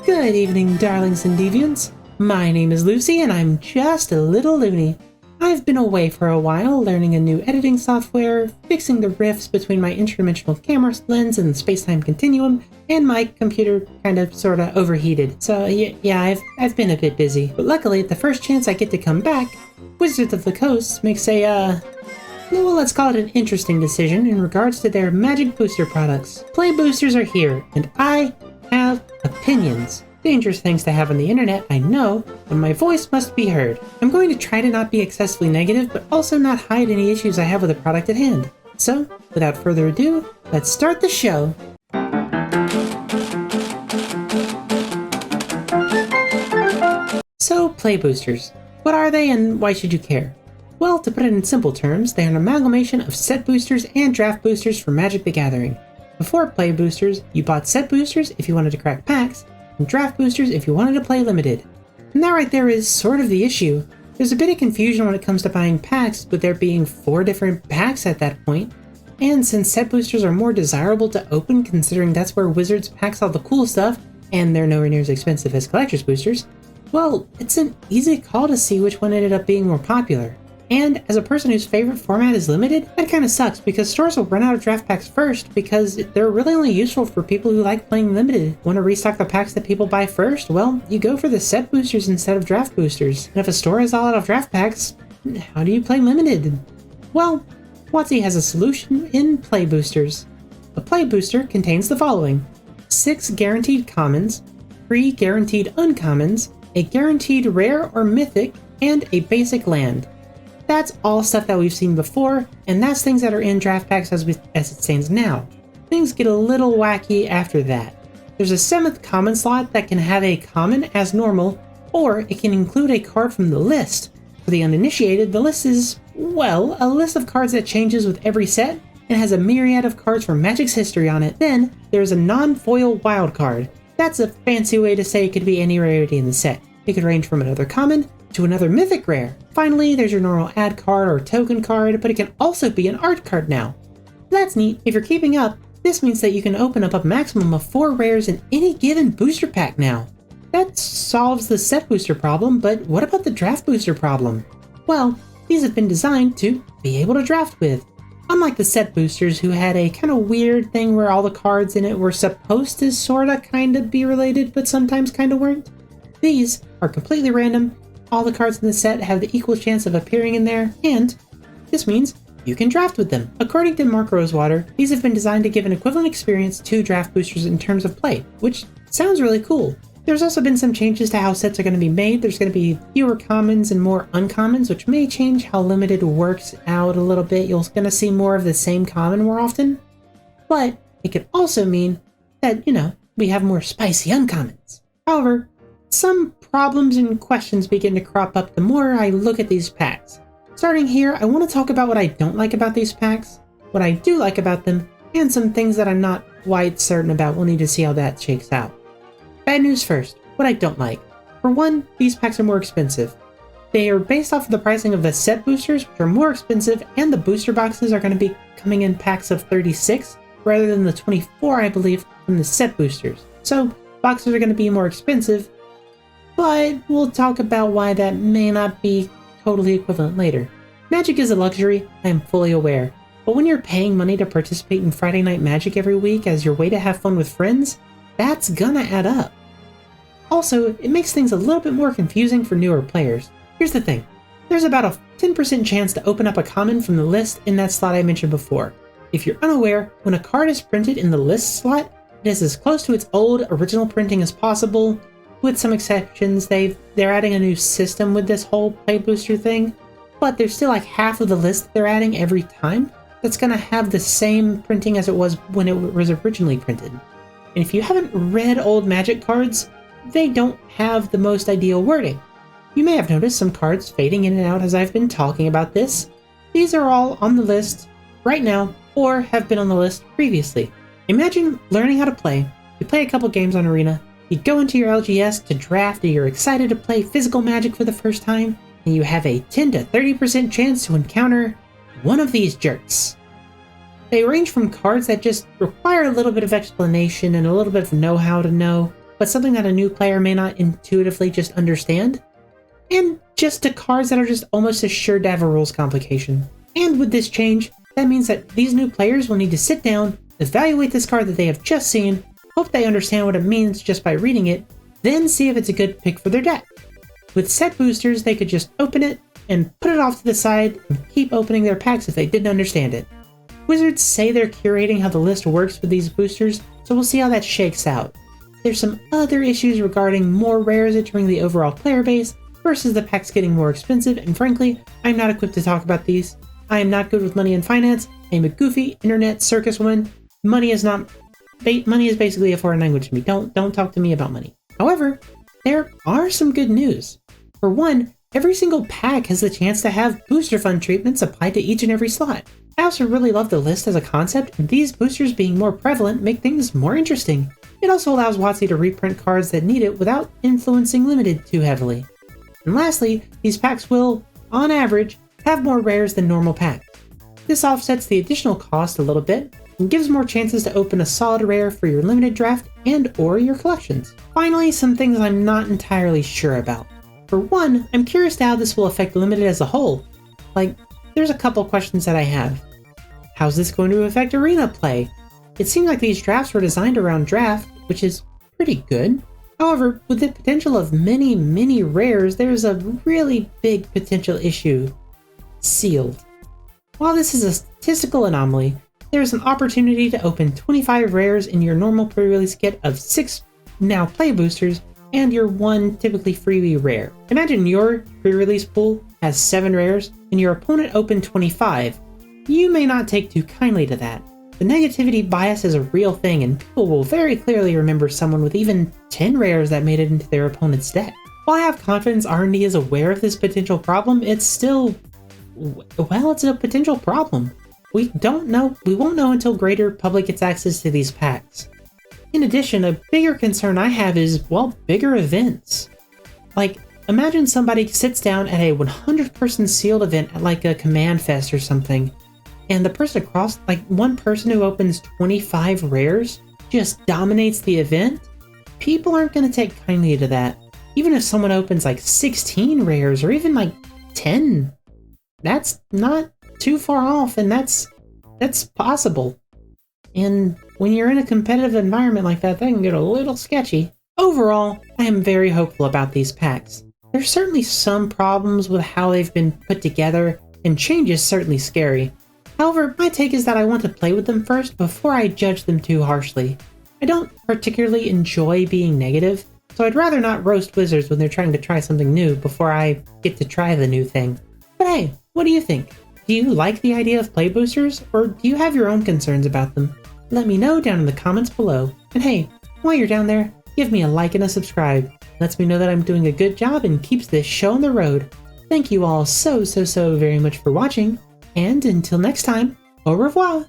Good evening, darlings and deviants. My name is Lucy, and I'm just a little loony. I've been away for a while, learning a new editing software, fixing the rifts between my interdimensional camera lens and the space-time continuum, and my computer sorta overheated. So yeah, I've been a bit busy. But luckily, at the first chance I get to come back, Wizards of the Coast makes let's call it an interesting decision in regards to their magic booster products. Play boosters are here, and I have opinions. Dangerous things to have on the internet, I know, but my voice must be heard. I'm going to try to not be excessively negative, but also not hide any issues I have with the product at hand. So, without further ado, let's start the show. So, play boosters. What are they and why should you care? Well, to put it in simple terms, they're an amalgamation of set boosters and draft boosters for Magic the Gathering. Before play boosters, you bought set boosters if you wanted to crack packs, and draft boosters if you wanted to play limited. And that right there is sort of the issue. There's a bit of confusion when it comes to buying packs, with there being 4 different packs at that point. And since set boosters are more desirable to open, considering that's where Wizards packs all the cool stuff, and they're nowhere near as expensive as collector's boosters, well, it's an easy call to see which one ended up being more popular. And as a person whose favorite format is limited, that kinda sucks because stores will run out of draft packs first because they're really only useful for people who like playing limited. Want to restock the packs that people buy first? Well, you go for the set boosters instead of draft boosters. And if a store is all out of draft packs, how do you play limited? Well, WotC has a solution in play boosters. A play booster contains the following: 6 guaranteed commons, 3 guaranteed uncommons, a guaranteed rare or mythic, and a basic land. That's all stuff that we've seen before, and that's things that are in draft packs as it stands now. Things get a little wacky after that. There's a 7th common slot that can have a common as normal, or it can include a card from the list. For the uninitiated, the list is, well, a list of cards that changes with every set and has a myriad of cards from Magic's history on it. Then, there's a non-foil wild card. That's a fancy way to say it could be any rarity in the set. It could range from another common to another mythic rare. Finally, there's your normal ad card or token card, but it can also be an art card now. That's neat. If you're keeping up, this means that you can open up a maximum of 4 rares in any given booster pack now. That solves the set booster problem, but what about the draft booster problem? Well, these have been designed to be able to draft with. Unlike the set boosters, who had a kind of weird thing where all the cards in it were supposed to kinda be related, but sometimes kinda weren't. These are completely random. All the cards in the set have the equal chance of appearing in there, and this means you can draft with them. According to Mark Rosewater, these have been designed to give an equivalent experience to draft boosters in terms of play, which sounds really cool. There's also been some changes to how sets are going to be made. There's going to be fewer commons and more uncommons, which may change how limited works out a little bit. You're going to see more of the same common more often, but it could also mean that, we have more spicy uncommons. However, some problems and questions begin to crop up the more I look at these packs. Starting here, I want to talk about what I don't like about these packs, what I do like about them, and some things that I'm not quite certain about. We'll need to see how that shakes out. Bad news first, what I don't like. For one, these packs are more expensive. They are based off of the pricing of the set boosters, which are more expensive, and the booster boxes are going to be coming in packs of 36, rather than the 24, I believe, from the set boosters. So, boxes are going to be more expensive, but we'll talk about why that may not be totally equivalent later. Magic is a luxury, I am fully aware, but when you're paying money to participate in Friday Night Magic every week as your way to have fun with friends, that's gonna add up. Also, it makes things a little bit more confusing for newer players. Here's the thing, there's about a 10% chance to open up a common from the list in that slot I mentioned before. If you're unaware, when a card is printed in the list slot, it is as close to its old original printing as possible. With some exceptions, they're adding a new system with this whole play booster thing, but there's still like half of the list that they're adding every time that's gonna have the same printing as it was when it was originally printed. And if you haven't read old Magic cards, they don't have the most ideal wording. You may have noticed some cards fading in and out as I've been talking about this. These are all on the list right now, or have been on the list previously. Imagine learning how to play. You play a couple games on Arena, you go into your LGS to draft, and you're excited to play physical Magic for the first time, and you have a 10 to 30% chance to encounter one of these jerks. They range from cards that just require a little bit of explanation and a little bit of know-how to know, but something that a new player may not intuitively just understand. And just to cards that are just almost assured to have a rules complication. And with this change, that means that these new players will need to sit down, evaluate this card that they have just seen, hope they understand what it means just by reading it, then see if it's a good pick for their deck. With set boosters, they could just open it and put it off to the side and keep opening their packs if they didn't understand it. Wizards say they're curating how the list works with these boosters, so we'll see how that shakes out. There's some other issues regarding more rares entering the overall player base versus the packs getting more expensive, and frankly, I'm not equipped to talk about these. I am not good with money and finance. I'm a goofy internet circus woman. Money is basically a foreign language to me. Don't talk to me about money. However, there are some good news. For one, every single pack has the chance to have booster fund treatments applied to each and every slot. I also really love the list as a concept, and these boosters being more prevalent make things more interesting. It also allows WotC to reprint cards that need it without influencing Limited too heavily. And lastly, these packs will, on average, have more rares than normal packs. This offsets the additional cost a little bit, and gives more chances to open a solid rare for your limited draft and or your collections. Finally, some things I'm not entirely sure about. For one, I'm curious to how this will affect Limited as a whole. Like, there's a couple questions that I have. How's this going to affect arena play? It seemed like these drafts were designed around draft, which is pretty good. However, with the potential of many rares, there's a really big potential issue. Sealed. While this is a statistical anomaly, there is an opportunity to open 25 rares in your normal pre-release kit of 6 now play boosters and your 1 typically freebie rare. Imagine your pre-release pool has 7 rares and your opponent opened 25. You may not take too kindly to that. The negativity bias is a real thing, and people will very clearly remember someone with even 10 rares that made it into their opponent's deck. While I have confidence R&D is aware of this potential problem, it's still, well, it's a potential problem. We won't know until greater public gets access to these packs. In addition, a bigger concern I have is, well, bigger events. Like, imagine somebody sits down at a 100-person sealed event at like a Command Fest or something, and the person across, like one person who opens 25 rares, just dominates the event. People aren't going to take kindly to that. Even if someone opens like 16 rares or even like 10, that's not too far off, and that's possible. And when you're in a competitive environment like that can get a little sketchy. Overall, I am very hopeful about these packs. There's certainly some problems with how they've been put together, and change is certainly scary. However, my take is that I want to play with them first before I judge them too harshly. I don't particularly enjoy being negative, so I'd rather not roast wizards when they're trying to try something new before I get to try the new thing. But hey, what do you think? Do you like the idea of play boosters, or do you have your own concerns about them? Let me know down in the comments below. And hey, while you're down there, give me a like and a subscribe. Lets me know that I'm doing a good job and keeps this show on the road. Thank you all so very much for watching, and until next time, au revoir!